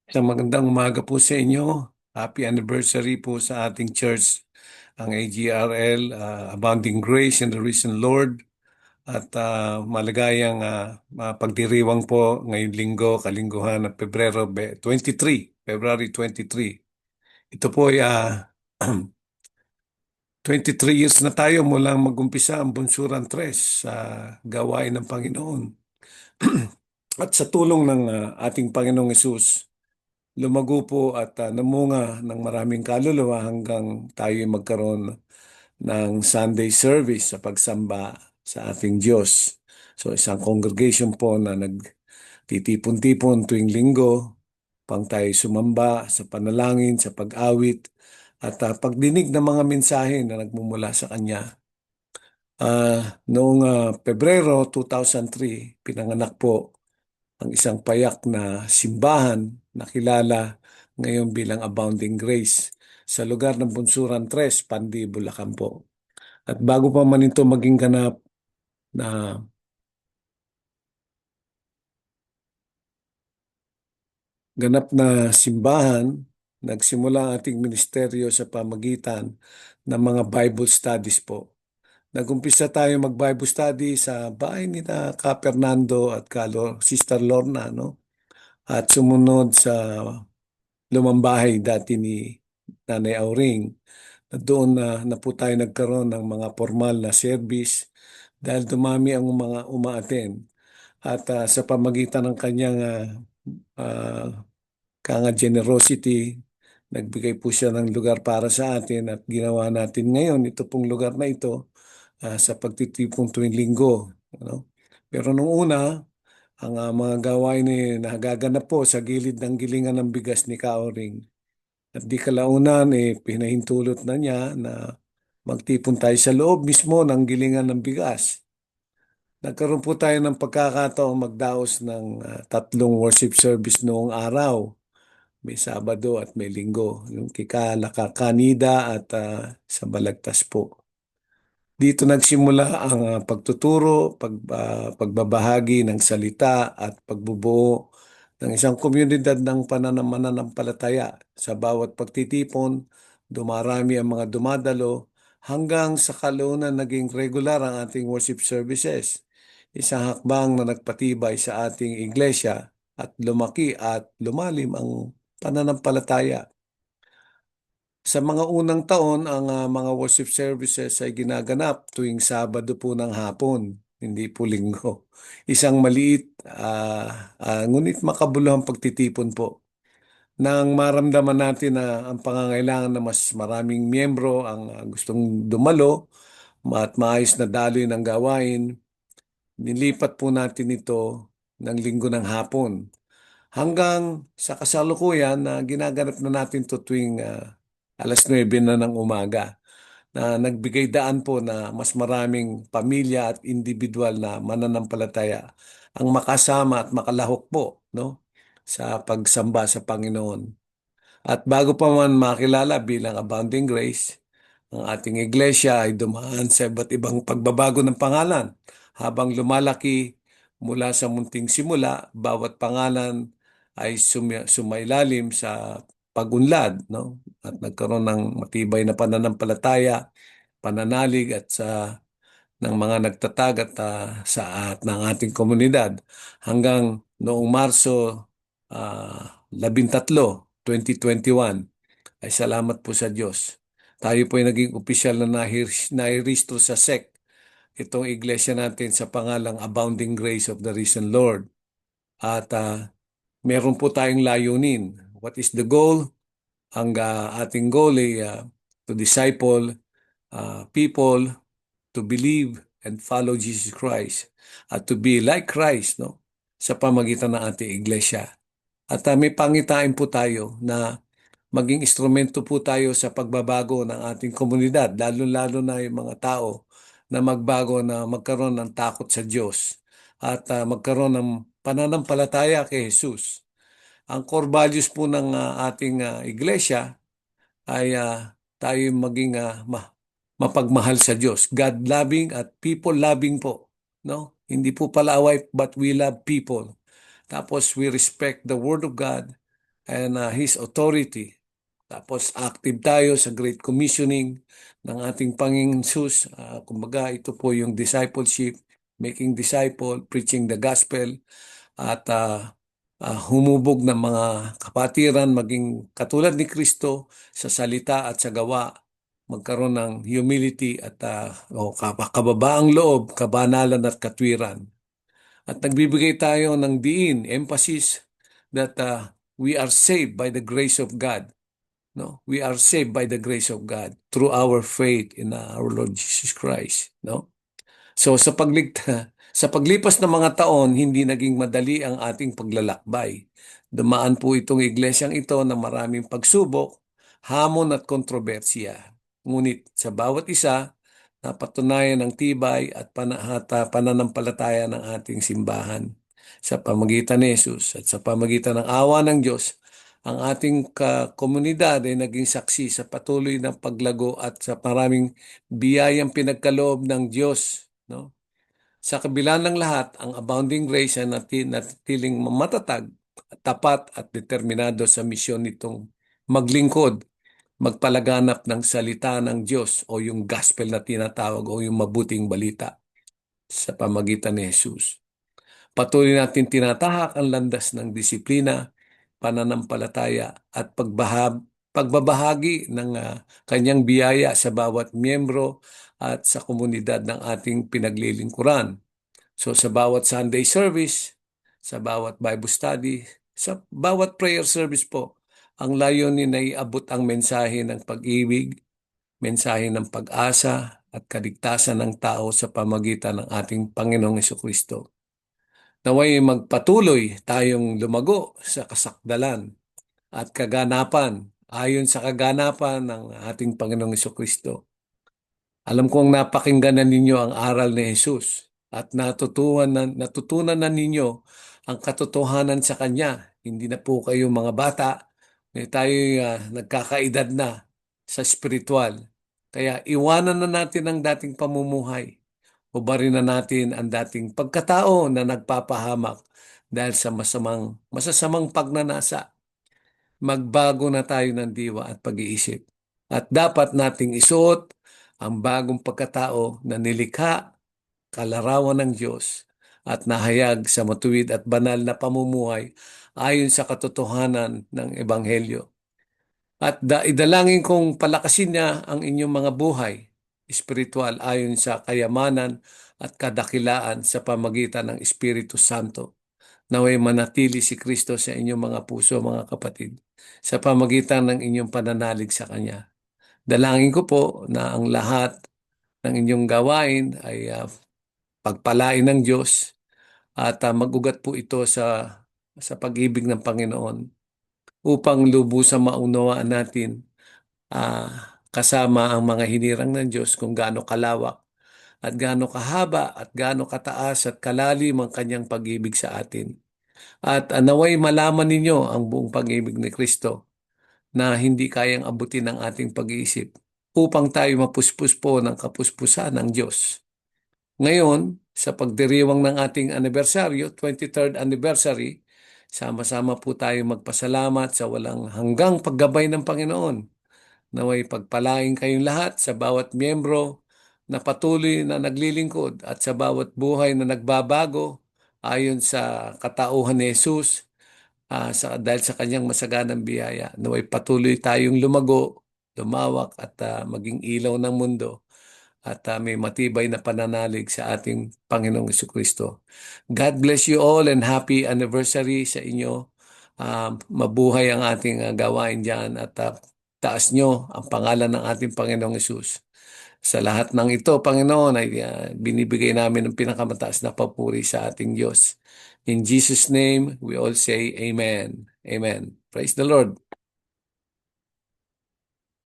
Isang magandang umaga po sa inyo. Happy anniversary po sa ating church, ang AGRL, Abounding Grace and the Risen Lord. At maligayang pagdiriwang po ngayong linggo, kalingguhan ng Pebrero 23, February 23. Ito po ay 23 years na tayo mula mag-umpisa ang Bunsuran Tres sa gawain ng Panginoon. At sa tulong ng ating Panginoong Yesus, lumago po at namunga ng maraming kaluluwa hanggang tayo magkaroon ng Sunday service sa pagsamba sa ating Diyos. So isang congregation po na nagtitipon-tipon tuwing linggo pang tayo sumamba sa panalangin, sa pag-awit at pagdinig ng mga mensahe na nagmumula sa Kanya. Noong Pebrero 2003, pinanganak po ang isang payak na simbahan na kilala ngayon bilang Abounding Grace sa lugar ng Bunsuran Tres, Pandi, Bulacan po. At bago pa man ito maging na ganap na simbahan, nagsimula ang ating ministeryo sa pamagitan ng mga Bible studies po. Nagumpisa tayo mag-Bible study sa bahay ni na Ka Fernando at Sister Lorna, no? At sumunod sa lumang bahay dati ni Nanay Auring. Doon na po tayo nagkaroon ng mga formal na service dahil dumami ang mga umaaten. At sa pamagitan ng kanyang uh, kanga generosity, nagbigay po siya ng lugar para sa atin at ginawa natin ngayon ito pong lugar na ito sa pagtitipong tuwing linggo. Ano? Pero nung una, ang mga gawain ni nagaganap po sa gilid ng gilingan ng bigas ni Kaoring. At di kalaunan, pinahintulot na niya na magtipon tayo sa loob mismo ng gilingan ng bigas. Nagkaroon po tayo ng pagkakataong magdaos ng tatlong worship service noong araw. May Sabado at may Linggo. Yung kika Kanida at sa Balagtas po. Dito nagsimula ang pagtuturo, pagbabahagi ng salita at pagbubuo ng isang komunidad ng mananampalataya. Sa bawat pagtitipon, dumarami ang mga dumadalo hanggang sa kalaunan naging regular ang ating worship services. Isang hakbang na nagpatibay sa ating iglesia at lumaki at lumalim ang pananampalataya. Sa mga unang taon, ang mga worship services ay ginaganap tuwing Sabado po ng hapon, hindi po Linggo. Isang maliit, ngunit makabuluhang pagtitipon po. Nang maramdaman natin na ang pangangailangan na mas maraming miyembro ang gustong dumalo at maayos na daloy ng gawain, nilipat po natin ito ng Linggo ng hapon. Hanggang sa kasalukuyan na ginaganap na natin to tuwing 9:00 na ng umaga na nagbigay daan po na mas maraming pamilya at individual na mananampalataya ang makasama at makalahok po, no, sa pagsamba sa Panginoon. At bago pa man makilala bilang Abounding Grace, ang ating iglesia ay dumaan sa iba't ibang pagbabago ng pangalan. Habang lumalaki mula sa munting simula, bawat pangalan ay sumailalim sa pagunlad, no? At nagkaroon ng matibay na pananampalataya, pananalig at ng mga nagtatag at ng ating komunidad hanggang noong Marso 13, 2021 ay salamat po sa Diyos. Tayo po ay naging opisyal na nairistro sa SEC itong iglesia natin sa pangalang Abounding Grace of the Risen Lord. At meron po tayong layunin. What is the goal? Ang ating goal ay to disciple people to believe and follow Jesus Christ at to be like Christ, no, sa pamagitan ng ating iglesia. At may pangitain po tayo na maging instrumento po tayo sa pagbabago ng ating komunidad, lalo-lalo na yung mga tao na magbago na magkaroon ng takot sa Diyos at magkaroon ng pananampalataya kay Jesus. Ang core values po ng ating iglesia ay tayo maging mapagmahal sa Diyos. God-loving at people-loving po. No? Hindi po pala away but we love people. Tapos we respect the Word of God and His authority. Tapos active tayo sa Great Commissioning ng ating Panginoong Hesus. Kumbaga, ito po yung discipleship, making disciple, preaching the gospel, at humubog ng mga kapatiran, maging katulad ni Kristo sa salita at sa gawa, magkaroon ng humility at kababaang loob, kabanalan at katwiran. At nagbibigay tayo ng diin, emphasis that we are saved by the grace of God. No, we are saved by the grace of God through our faith in our Lord Jesus Christ. No, so sa paglipas ng mga taon, hindi naging madali ang ating paglalakbay. Dumaan po itong iglesyang ito na maraming pagsubok, hamon at kontrobersya. Ngunit sa bawat isa, napatunayan ng tibay at pananampalataya ng ating simbahan sa pamagitan ni Jesus at sa pamagitan ng awa ng Diyos. Ang ating komunidad ay naging saksi sa patuloy na paglago at sa maraming biyayang pinagkaloob ng Diyos. No? Sa kabila ng lahat, ang abounding grace ay natiling matatag, tapat at determinado sa misyon nitong maglingkod, magpalaganap ng salita ng Diyos o yung gospel na tinatawag o yung mabuting balita sa pamagitan ni Jesus. Patuloy natin tinatahak ang landas ng disiplina, pananampalataya at pagbabahagi ng kanyang biyaya sa bawat miyembro at sa komunidad ng ating pinaglilingkuran. So sa bawat Sunday service, sa bawat Bible study, sa bawat prayer service po, ang layunin ay iabot ang mensahe ng pag-ibig, mensahe ng pag-asa at kaligtasan ng tao sa pamagitan ng ating Panginoong Jesucristo. Naway magpatuloy tayong lumago sa kasakdalan at kaganapan ayon sa kaganapan ng ating Panginoong Jesucristo. Alam kong napakinggan na ninyo ang aral ni Jesus at natutunan na ninyo ang katotohanan sa Kanya. Hindi na po kayo mga bata, tayo nagkakaedad na sa spiritual. Kaya iwanan na natin ang dating pamumuhay. Ubarin na natin ang dating pagkatao na nagpapahamak dahil sa masasamang pagnanasa. Magbago na tayo ng diwa at pag-iisip. At dapat nating isuot ang bagong pagkatao na nilikha, kalarawan ng Diyos at nahayag sa matuwid at banal na pamumuhay ayon sa katotohanan ng Ebanghelyo. At idalangin kong palakasin niya ang inyong mga buhay, espiritual ayon sa kayamanan at kadakilaan sa pamagitan ng Espiritu Santo. Naway manatili si Kristo sa inyong mga puso, mga kapatid, sa pamagitan ng inyong pananalig sa Kanya. Dalangin ko po na ang lahat ng inyong gawain ay pagpalain ng Diyos at magugat po ito sa pag-ibig ng Panginoon upang lubusang maunawaan natin kasama ang mga hinirang ng Diyos kung gaano kalawak at gaano kahaba at gaano kataas at kalalim ang kanyang pag-ibig sa atin. At naway malaman ninyo ang buong pag-ibig ni Kristo na hindi kayang abutin ng ating pag-iisip upang tayo mapuspos po ng kapuspusan ng Diyos. Ngayon, sa pagdiriwang ng ating anibersaryo, 23rd anniversary, sama-sama po tayo magpasalamat sa walang hanggang paggabay ng Panginoon. Naway pagpalain kayong lahat sa bawat miyembro na patuloy na naglilingkod at sa bawat buhay na nagbabago ayon sa katauhan ni Jesus dahil sa kanyang masaganang biyaya. Naway patuloy tayong lumago, lumawak at maging ilaw ng mundo at may matibay na pananalig sa ating Panginoong Jesucristo. God bless you all and happy anniversary sa inyo. Mabuhay ang ating gawain dyan at taas nyo ang pangalan ng ating Panginoong Hesus. Sa lahat ng ito, Panginoon, ay binibigay namin ang pinakamataas na papuri sa ating Diyos. In Jesus' name, we all say Amen. Amen. Praise the Lord.